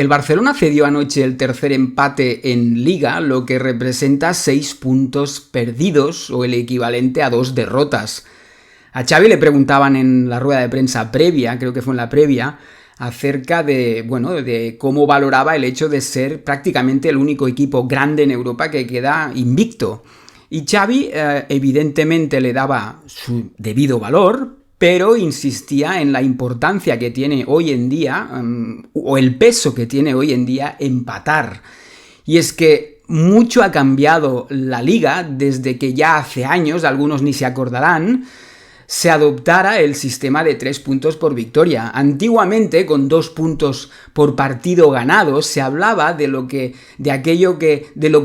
El Barcelona cedió anoche el tercer empate en Liga, lo que representa 6 puntos perdidos o el equivalente a 2 derrotas. A Xavi le preguntaban en la rueda de prensa previa, creo que fue en la previa, acerca de cómo valoraba el hecho de ser prácticamente el único equipo grande en Europa que queda invicto. Y Xavi evidentemente le daba su debido valor, pero insistía en la importancia que tiene hoy en día, o el peso que tiene hoy en día, empatar. Y es que mucho ha cambiado la Liga desde que ya hace años, algunos ni se acordarán, se adoptara el sistema de 3 puntos por victoria. Antiguamente, con 2 puntos por partido ganado, se hablaba de lo que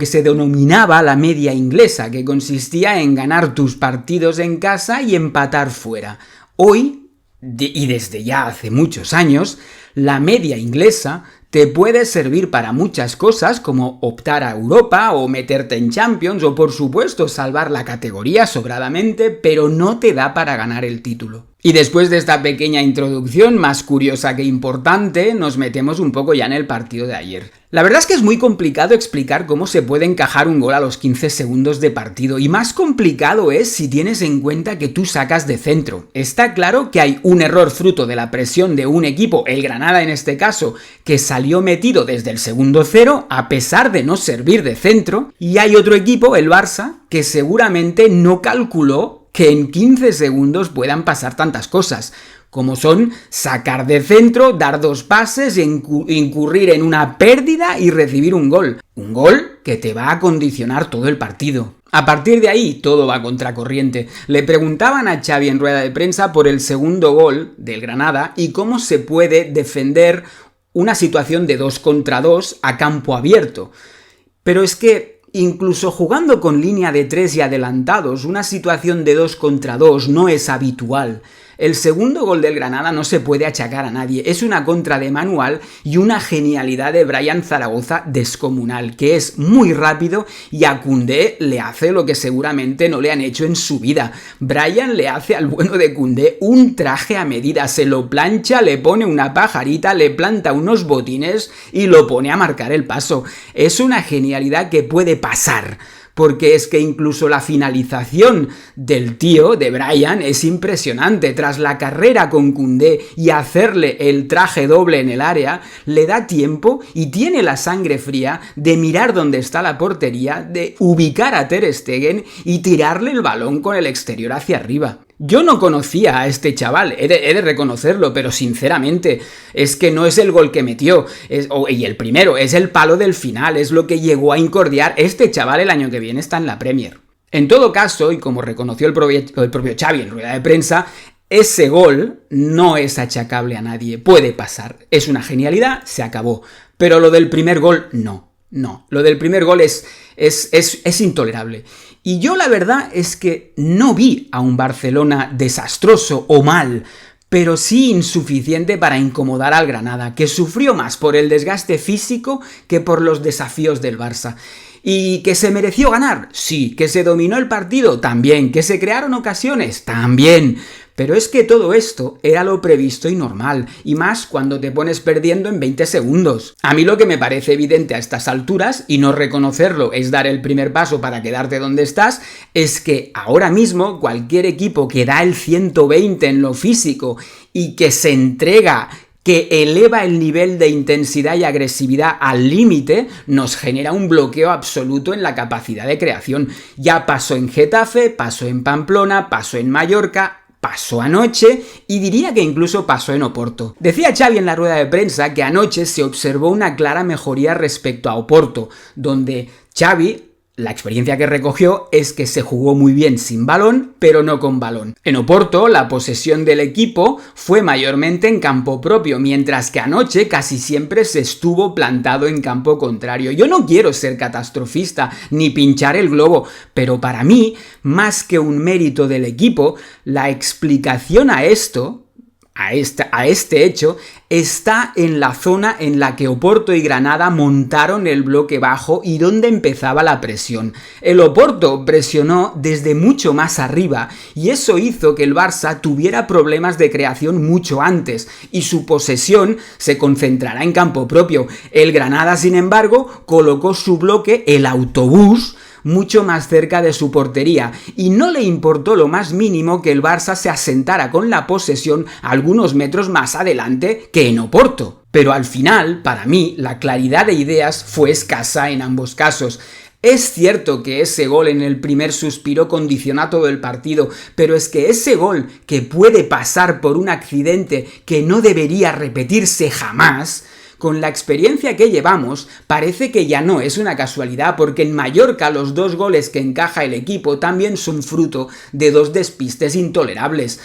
se denominaba la media inglesa, que consistía en ganar tus partidos en casa y empatar fuera. Hoy, y desde ya hace muchos años, la media inglesa te puede servir para muchas cosas, como optar a Europa o meterte en Champions o, por supuesto, salvar la categoría sobradamente, pero no te da para ganar el título. Y después de esta pequeña introducción, más curiosa que importante, nos metemos un poco ya en el partido de ayer. La verdad es que es muy complicado explicar cómo se puede encajar un gol a los 15 segundos de partido, y más complicado es si tienes en cuenta que tú sacas de centro. Está claro que hay un error fruto de la presión de un equipo, el Granada en este caso, que salió metido desde el segundo 0 a pesar de no servir de centro, y hay otro equipo, el Barça, que seguramente no calculó que en 15 segundos puedan pasar tantas cosas, como son sacar de centro, dar 2 pases, incurrir en una pérdida y recibir un gol. Un gol que te va a condicionar todo el partido. A partir de ahí, todo va a contracorriente. Le preguntaban a Xavi en rueda de prensa por el segundo gol del Granada y cómo se puede defender una situación de 2 contra 2 a campo abierto. Pero es que incluso jugando con línea de 3 y adelantados, una situación de 2 contra 2 no es habitual. El segundo gol del Granada no se puede achacar a nadie, es una contra de manual y una genialidad de Brian Zaragoza descomunal, que es muy rápido y a Koundé le hace lo que seguramente no le han hecho en su vida. Brian le hace al bueno de Koundé un traje a medida, se lo plancha, le pone una pajarita, le planta unos botines y lo pone a marcar el paso. Es una genialidad que puede pasar, porque es que incluso la finalización del tío, de Brian, es impresionante. Tras la carrera con Koundé y hacerle el traje doble en el área, le da tiempo y tiene la sangre fría de mirar dónde está la portería, de ubicar a Ter Stegen y tirarle el balón con el exterior hacia arriba. Yo no conocía a este chaval, he de reconocerlo, pero sinceramente es que no es el gol que metió, y el primero, es el palo del final, es lo que llegó a incordiar. Este chaval el año que viene está en la Premier. En todo caso, y como reconoció el propio Xavi en rueda de prensa, ese gol no es achacable a nadie, puede pasar, es una genialidad, se acabó, pero lo del primer gol no, lo del primer gol es intolerable. Y yo la verdad es que no vi a un Barcelona desastroso o mal, pero sí insuficiente para incomodar al Granada, que sufrió más por el desgaste físico que por los desafíos del Barça. ¿Y que se mereció ganar? Sí. ¿Que se dominó el partido? También. ¿Que se crearon ocasiones? También. Pero es que todo esto era lo previsto y normal, y más cuando te pones perdiendo en 20 segundos. A mí lo que me parece evidente a estas alturas, y no reconocerlo es dar el primer paso para quedarte donde estás, es que ahora mismo cualquier equipo que da el 120 en lo físico y que se entrega, que eleva el nivel de intensidad y agresividad al límite, nos genera un bloqueo absoluto en la capacidad de creación. Ya pasó en Getafe, pasó en Pamplona, pasó en Mallorca, pasó anoche y diría que incluso pasó en Oporto. Decía Xavi en la rueda de prensa que anoche se observó una clara mejoría respecto a Oporto, donde Xavi, la experiencia que recogió es que se jugó muy bien sin balón, pero no con balón. En Oporto, la posesión del equipo fue mayormente en campo propio, mientras que anoche casi siempre se estuvo plantado en campo contrario. Yo no quiero ser catastrofista ni pinchar el globo, pero para mí, más que un mérito del equipo, la explicación a esto, a este hecho está en la zona en la que Oporto y Granada montaron el bloque bajo y donde empezaba la presión. El Oporto presionó desde mucho más arriba y eso hizo que el Barça tuviera problemas de creación mucho antes y su posesión se concentrará en campo propio. El Granada, sin embargo, colocó su bloque, el autobús, mucho más cerca de su portería y no le importó lo más mínimo que el Barça se asentara con la posesión algunos metros más adelante que en Oporto. Pero al final, para mí, la claridad de ideas fue escasa en ambos casos. Es cierto que ese gol en el primer suspiro condiciona todo el partido, pero es que ese gol que puede pasar por un accidente que no debería repetirse jamás, con la experiencia que llevamos, parece que ya no es una casualidad, porque en Mallorca los 2 goles que encaja el equipo también son fruto de 2 despistes intolerables.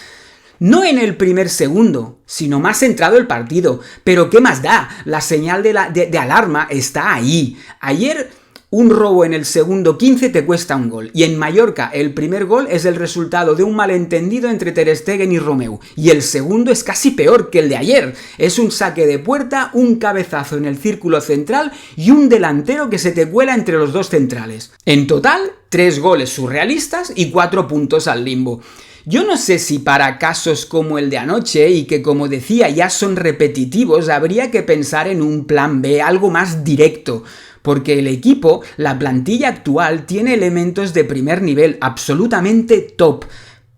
No en el primer segundo, sino más entrado el partido. Pero ¿qué más da? La señal de alarma está ahí. Ayer un robo en el segundo 15 te cuesta un gol, y en Mallorca el primer gol es el resultado de un malentendido entre Ter Stegen y Romeu, y el segundo es casi peor que el de ayer. Es un saque de puerta, un cabezazo en el círculo central y un delantero que se te cuela entre los 2 centrales. En total, 3 goles surrealistas y 4 puntos al limbo. Yo no sé si para casos como el de anoche, y que como decía ya son repetitivos, habría que pensar en un plan B, algo más directo, porque el equipo, la plantilla actual, tiene elementos de primer nivel, absolutamente top.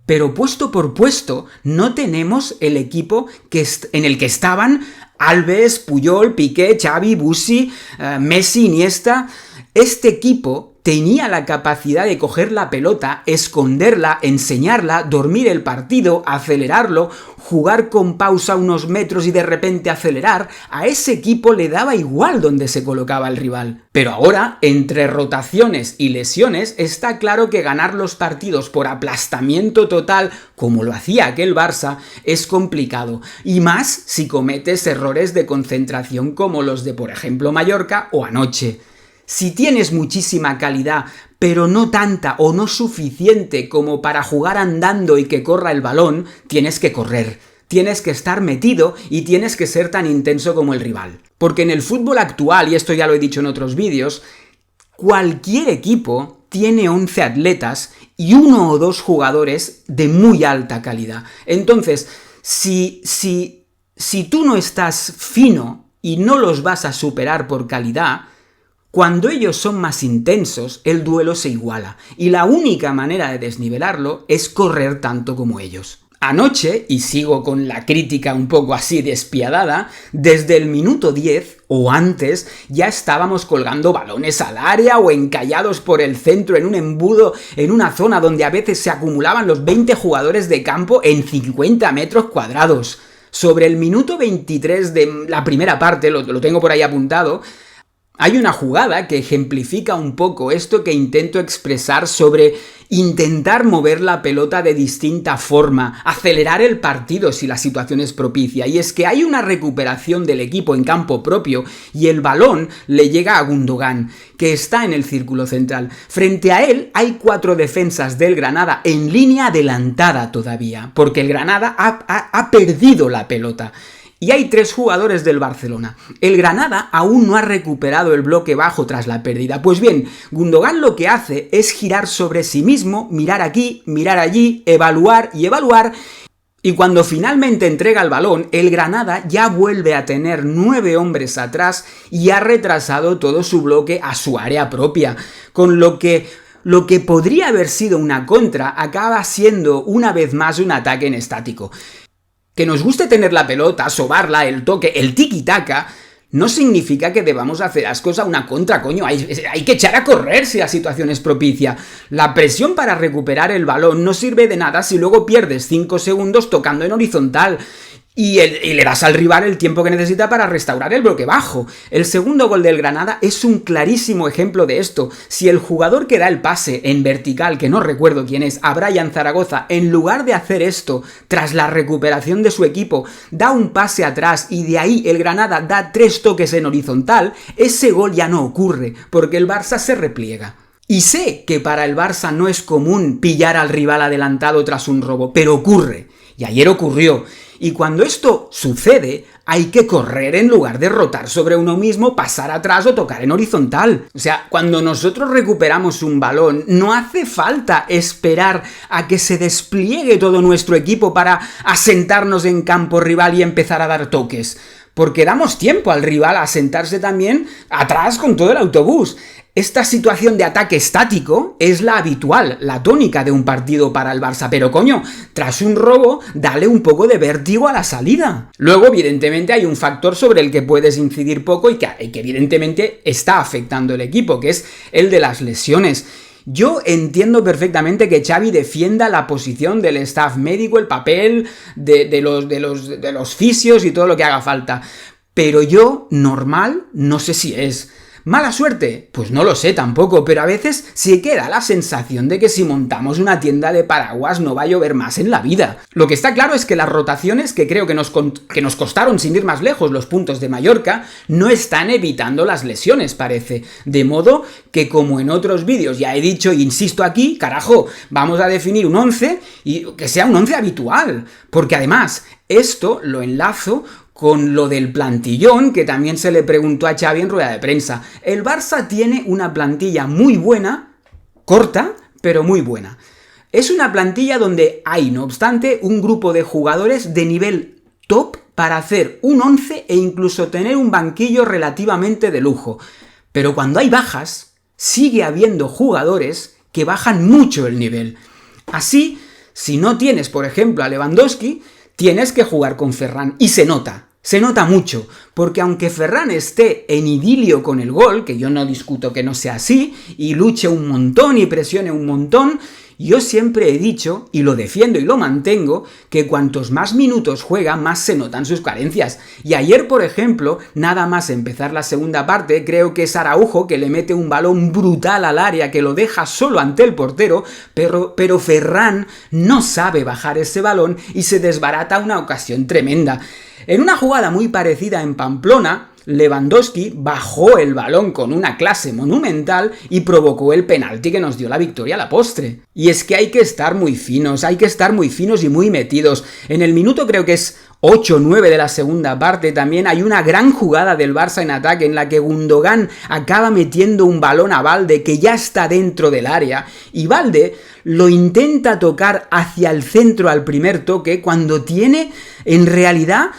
Pero puesto por puesto, no tenemos el equipo en el que estaban Alves, Puyol, Piqué, Xavi, Bussi, Messi, Iniesta. Este equipo tenía la capacidad de coger la pelota, esconderla, enseñarla, dormir el partido, acelerarlo, jugar con pausa unos metros y de repente acelerar. A ese equipo le daba igual donde se colocaba el rival. Pero ahora, entre rotaciones y lesiones, está claro que ganar los partidos por aplastamiento total, como lo hacía aquel Barça, es complicado. Y más si cometes errores de concentración como los de, por ejemplo, Mallorca o anoche. Si tienes muchísima calidad, pero no tanta o no suficiente como para jugar andando y que corra el balón, tienes que correr, tienes que estar metido y tienes que ser tan intenso como el rival. Porque en el fútbol actual, y esto ya lo he dicho en otros vídeos, cualquier equipo tiene 11 atletas y 1 o 2 jugadores de muy alta calidad. Entonces, si tú no estás fino y no los vas a superar por calidad, cuando ellos son más intensos, el duelo se iguala, y la única manera de desnivelarlo es correr tanto como ellos. Anoche, y sigo con la crítica un poco así despiadada, desde el minuto 10 o antes ya estábamos colgando balones al área o encallados por el centro en un embudo, en una zona donde a veces se acumulaban los 20 jugadores de campo en 50 metros cuadrados. Sobre el minuto 23 de la primera parte, lo tengo por ahí apuntado, hay una jugada que ejemplifica un poco esto que intento expresar sobre intentar mover la pelota de distinta forma, acelerar el partido si la situación es propicia, y es que hay una recuperación del equipo en campo propio y el balón le llega a Gundogan, que está en el círculo central. Frente a él hay 4 defensas del Granada en línea adelantada todavía, porque el Granada ha perdido la pelota. Y hay 3 jugadores del Barcelona. El Granada aún no ha recuperado el bloque bajo tras la pérdida. Pues bien, Gundogan lo que hace es girar sobre sí mismo, mirar aquí, mirar allí, evaluar y evaluar. Y cuando finalmente entrega el balón, el Granada ya vuelve a tener 9 hombres atrás y ha retrasado todo su bloque a su área propia. Con lo que podría haber sido una contra acaba siendo una vez más un ataque en estático. Que nos guste tener la pelota, sobarla, el toque, el tiki-taka, no significa que debamos hacer ascos a una contra, coño. Hay que echar a correr si la situación es propicia. La presión para recuperar el balón no sirve de nada si luego pierdes 5 segundos tocando en horizontal. Y le das al rival el tiempo que necesita para restaurar el bloque bajo. El segundo gol del Granada es un clarísimo ejemplo de esto. Si el jugador que da el pase en vertical, que no recuerdo quién es, a Brian Zaragoza, en lugar de hacer esto, tras la recuperación de su equipo, da un pase atrás y de ahí el Granada da 3 toques en horizontal, ese gol ya no ocurre, porque el Barça se repliega. Y sé que para el Barça no es común pillar al rival adelantado tras un robo, pero ocurre. Y ayer ocurrió. Y cuando esto sucede, hay que correr en lugar de rotar sobre uno mismo, pasar atrás o tocar en horizontal. O sea, cuando nosotros recuperamos un balón, no hace falta esperar a que se despliegue todo nuestro equipo para asentarnos en campo rival y empezar a dar toques, porque damos tiempo al rival a sentarse también atrás con todo el autobús. Esta situación de ataque estático es la habitual, la tónica de un partido para el Barça, pero coño, tras un robo, dale un poco de vértigo a la salida. Luego, evidentemente, hay un factor sobre el que puedes incidir poco y que evidentemente está afectando el equipo, que es el de las lesiones. Yo entiendo perfectamente que Xavi defienda la posición del staff médico, el papel de los fisios y todo lo que haga falta, pero yo, normal, no sé si es. ¿Mala suerte? Pues no lo sé tampoco, pero a veces sí que da la sensación de que si montamos una tienda de paraguas no va a llover más en la vida. Lo que está claro es que las rotaciones, que creo que nos costaron, sin ir más lejos, los puntos de Mallorca, no están evitando las lesiones, parece. De modo que, como en otros vídeos ya he dicho e insisto aquí, carajo, vamos a definir un 11 y que sea un 11 habitual, porque además esto lo enlazo con lo del plantillón, que también se le preguntó a Xavi en rueda de prensa. El Barça tiene una plantilla muy buena, corta, pero muy buena. Es una plantilla donde hay, no obstante, un grupo de jugadores de nivel top para hacer un 11 e incluso tener un banquillo relativamente de lujo. Pero cuando hay bajas, sigue habiendo jugadores que bajan mucho el nivel. Así, si no tienes, por ejemplo, a Lewandowski, tienes que jugar con Ferran, y se nota mucho, porque aunque Ferran esté en idilio con el gol, que yo no discuto que no sea así, y luche un montón y presione un montón, yo siempre he dicho, y lo defiendo y lo mantengo, que cuantos más minutos juega, más se notan sus carencias. Y ayer, por ejemplo, nada más empezar la segunda parte, creo que es Araujo que le mete un balón brutal al área, que lo deja solo ante el portero, pero Ferran no sabe bajar ese balón y se desbarata una ocasión tremenda. En una jugada muy parecida en Pamplona, Lewandowski bajó el balón con una clase monumental y provocó el penalti que nos dio la victoria a la postre. Y es que hay que estar muy finos y muy metidos. En el minuto creo que es 8 o 9 de la segunda parte también hay una gran jugada del Barça en ataque en la que Gundogan acaba metiendo un balón a Balde que ya está dentro del área y Balde lo intenta tocar hacia el centro al primer toque cuando tiene en realidad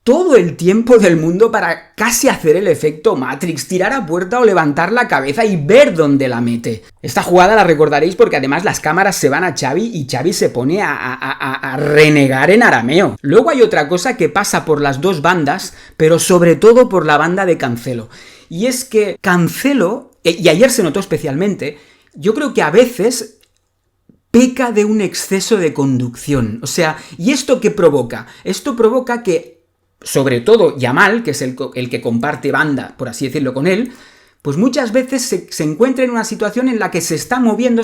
todo el tiempo del mundo para casi hacer el efecto Matrix, tirar a puerta o levantar la cabeza y ver dónde la mete. Esta jugada la recordaréis porque además las cámaras se van a Xavi y Xavi se pone a renegar en arameo. Luego hay otra cosa que pasa por las dos bandas, pero sobre todo por la banda de Cancelo. Y es que Cancelo, y ayer se notó especialmente, yo creo que a veces peca de un exceso de conducción. O sea, ¿y esto qué provoca? Esto provoca que sobre todo Yamal, que es el que comparte banda, por así decirlo, con él, pues muchas veces se encuentra en una situación en la que se está moviendo,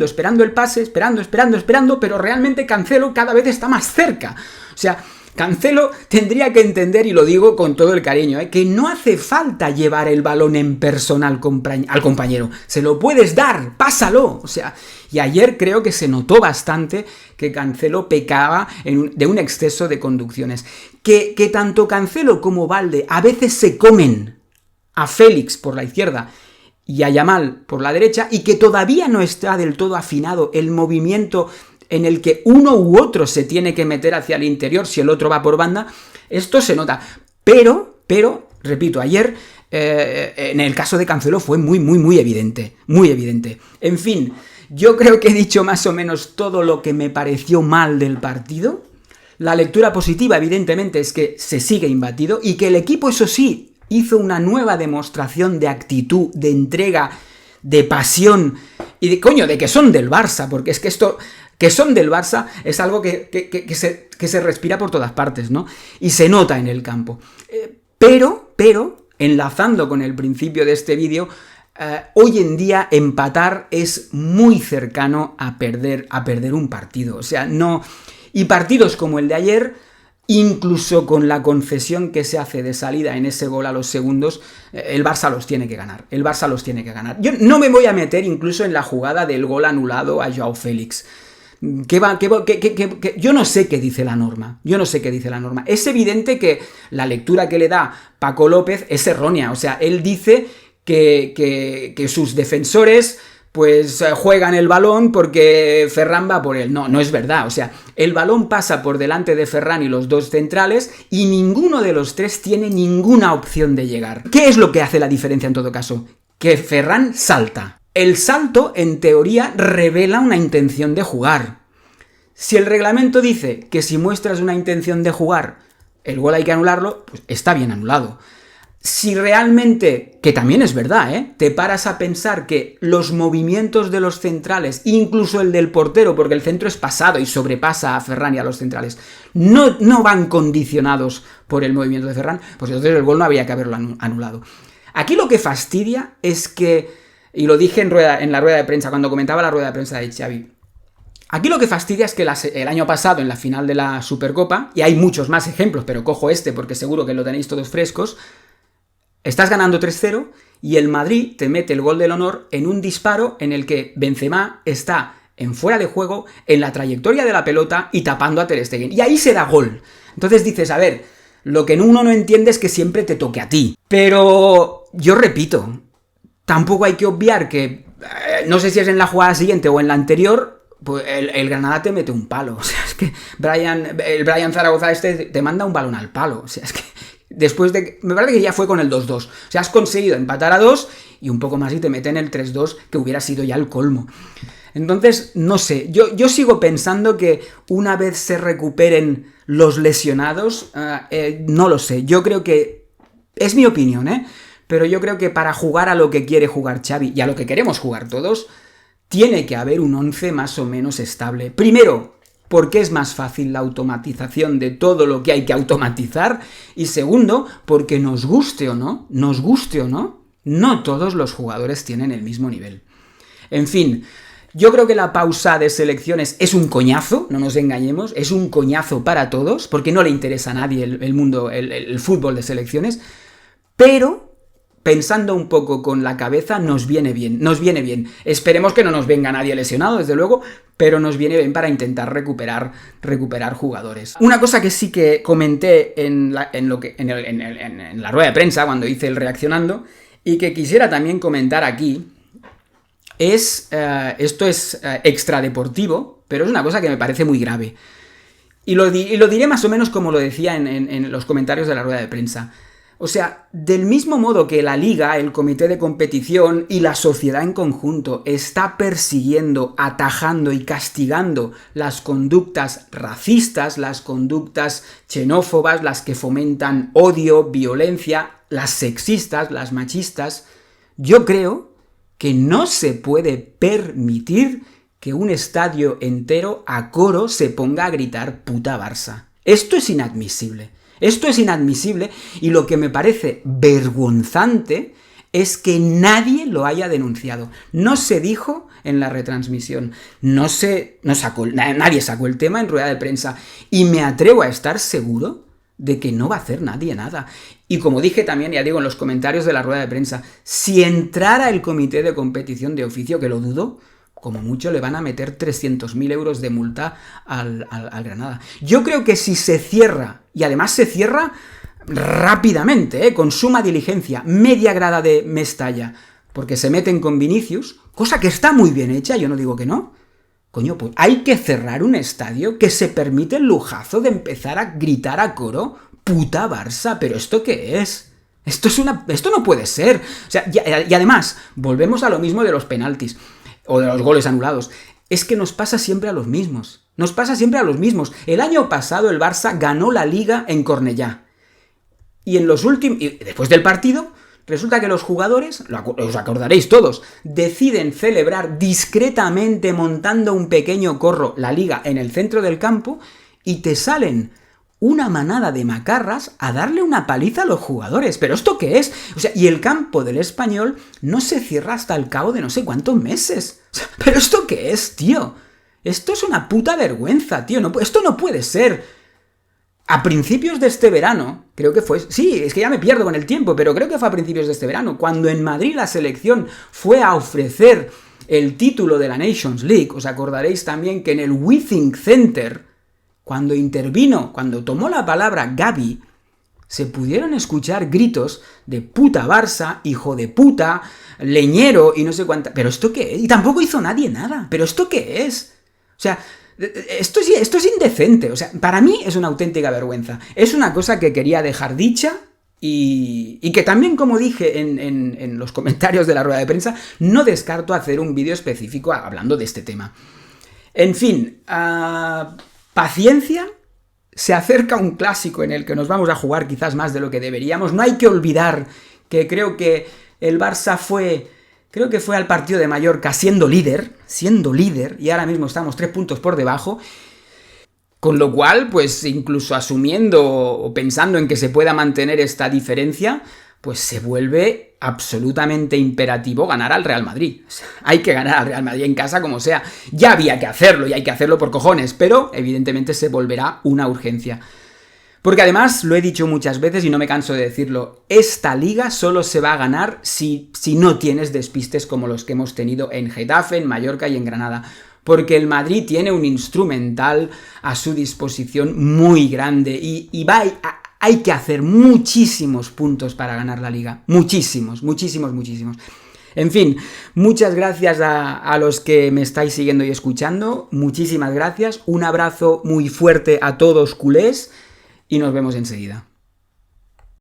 esperando el pase, esperando, pero realmente Cancelo cada vez está más cerca. O sea, Cancelo tendría que entender, y lo digo con todo el cariño, que no hace falta llevar el balón en persona al compañero. Se lo puedes dar, pásalo. O sea, y ayer creo que se notó bastante que Cancelo pecaba de un exceso de conducciones. Que tanto Cancelo como Balde a veces se comen a Félix por la izquierda y a Yamal por la derecha, y que todavía no está del todo afinado el movimiento en el que uno u otro se tiene que meter hacia el interior si el otro va por banda. Esto se nota, pero, repito, ayer en el caso de Cancelo fue muy evidente, muy evidente. En fin, yo creo que he dicho más o menos todo lo que me pareció mal del partido. La lectura positiva, evidentemente, es que se sigue imbatido y que el equipo, eso sí, hizo una nueva demostración de actitud, de entrega, de pasión y de que son del Barça, porque es que esto que son del Barça es algo que se respira por todas partes, ¿no? Y se nota en el campo. Pero, enlazando con el principio de este vídeo, hoy en día empatar es muy cercano a perder un partido. O sea, no. Y partidos como el de ayer, incluso con la concesión que se hace de salida en ese gol a los segundos, el Barça los tiene que ganar. Yo no me voy a meter incluso en la jugada del gol anulado a Joao Félix. Yo no sé qué dice la norma. Es evidente que la lectura que le da Paco López es errónea. O sea, él dice que sus defensores pues juegan el balón porque Ferran va por él. No es verdad. O sea, el balón pasa por delante de Ferran y los dos centrales y ninguno de los tres tiene ninguna opción de llegar. ¿Qué es lo que hace la diferencia en todo caso? Que Ferran salta. El salto, en teoría, revela una intención de jugar. Si el reglamento dice que si muestras una intención de jugar, el gol hay que anularlo, pues está bien anulado. Si realmente, que también es verdad, te paras a pensar que los movimientos de los centrales, incluso el del portero, porque el centro es pasado y sobrepasa a Ferran y a los centrales, no van condicionados por el movimiento de Ferran, pues entonces el gol no había que haberlo anulado. Aquí lo que fastidia es que, y lo dije en la rueda de prensa, cuando comentaba la rueda de prensa de Xavi, aquí lo que fastidia es que el año pasado, en la final de la Supercopa, y hay muchos más ejemplos, pero cojo este porque seguro que lo tenéis todos frescos, estás ganando 3-0 y el Madrid te mete el gol del honor en un disparo en el que Benzema está en fuera de juego, en la trayectoria de la pelota y tapando a Ter Stegen. Y ahí se da gol. Entonces dices, a ver, lo que uno no entiende es que siempre te toque a ti. Pero yo repito, tampoco hay que obviar que, no sé si es en la jugada siguiente o en la anterior, pues el Granada te mete un palo. O sea, es que el Brian Zaragoza te manda un balón al palo. O sea, es que después de... Me parece que ya fue con el 2-2. O sea, has conseguido empatar a 2 y un poco más y te meten el 3-2, que hubiera sido ya el colmo. Entonces, no sé, yo sigo pensando que una vez se recuperen los lesionados, no lo sé. Yo creo que... Es mi opinión, pero yo creo que para jugar a lo que quiere jugar Xavi y a lo que queremos jugar todos, tiene que haber un 11 más o menos estable. Primero, porque es más fácil la automatización de todo lo que hay que automatizar. Y segundo, porque nos guste o no, no todos los jugadores tienen el mismo nivel. En fin, yo creo que la pausa de selecciones es un coñazo, no nos engañemos, es un coñazo para todos, porque no le interesa a nadie el fútbol de selecciones, pero pensando un poco con la cabeza, nos viene bien. Esperemos que no nos venga nadie lesionado, desde luego, pero nos viene bien para intentar recuperar jugadores. Una cosa que sí que comenté en la rueda de prensa, cuando hice el reaccionando, y que quisiera también comentar aquí, es, esto es extradeportivo, pero es una cosa que me parece muy grave. Y lo diré más o menos como lo decía en los comentarios de la rueda de prensa. O sea, del mismo modo que la Liga, el comité de competición y la sociedad en conjunto está persiguiendo, atajando y castigando las conductas racistas, las conductas xenófobas, las que fomentan odio, violencia, las sexistas, las machistas, yo creo que no se puede permitir que un estadio entero a coro se ponga a gritar puta Barça. Esto es inadmisible. Y lo que me parece vergonzante es que nadie lo haya denunciado. No se dijo en la retransmisión, nadie sacó el tema en rueda de prensa y me atrevo a estar seguro de que no va a hacer nadie nada. Y como dije también, ya digo, en los comentarios de la rueda de prensa, si entrara el comité de competición de oficio, que lo dudo, como mucho le van a meter 300.000 euros de multa al Granada. Yo creo que si se cierra, y además se cierra rápidamente, con suma diligencia, media grada de Mestalla, porque se meten con Vinicius, cosa que está muy bien hecha, yo no digo que no. Coño, pues hay que cerrar un estadio que se permite el lujazo de empezar a gritar a coro, puta Barça, pero ¿esto qué es? Esto no puede ser. O sea, y además, volvemos a lo mismo de los penaltis, o de los goles anulados. Es que nos pasa siempre a los mismos. El año pasado el Barça ganó la Liga en Cornellá. Y después del partido, resulta que los jugadores, os acordaréis todos, deciden celebrar discretamente montando un pequeño corro la Liga en el centro del campo y te salen una manada de macarras a darle una paliza a los jugadores. ¿Pero esto qué es? O sea, y el campo del Español no se cierra hasta el cabo de no sé cuántos meses. O sea, ¿pero esto qué es, tío? Esto es una puta vergüenza, tío. Esto no puede ser. A principios de este verano, creo que fue... Sí, es que ya me pierdo con el tiempo, pero creo que fue a principios de este verano, cuando en Madrid la selección fue a ofrecer el título de la Nations League. Os acordaréis también que en el Withings Center, cuando tomó la palabra Gavi, se pudieron escuchar gritos de puta Barça, hijo de puta, leñero y no sé cuánta... ¿Pero esto qué es? Y tampoco hizo nadie nada. ¿Pero esto qué es? O sea, esto es indecente. O sea, para mí es una auténtica vergüenza. Es una cosa que quería dejar dicha y que también, como dije en los comentarios de la rueda de prensa, no descarto hacer un vídeo específico hablando de este tema. En fin, paciencia. Se acerca un clásico en el que nos vamos a jugar quizás más de lo que deberíamos. No hay que olvidar que creo que el Barça fue al partido de Mallorca siendo líder, y ahora mismo estamos 3 puntos por debajo. Con lo cual, pues incluso asumiendo o pensando en que se pueda mantener esta diferencia, pues se vuelve absolutamente imperativo ganar al Real Madrid. O sea, hay que ganar al Real Madrid en casa como sea. Ya había que hacerlo y hay que hacerlo por cojones, pero evidentemente se volverá una urgencia. Porque además, lo he dicho muchas veces y no me canso de decirlo, esta liga solo se va a ganar si no tienes despistes como los que hemos tenido en Getafe, en Mallorca y en Granada. Porque el Madrid tiene un instrumental a su disposición muy grande y hay que hacer muchísimos puntos para ganar la liga. Muchísimos. En fin, muchas gracias a los que me estáis siguiendo y escuchando. Muchísimas gracias. Un abrazo muy fuerte a todos culés y nos vemos enseguida.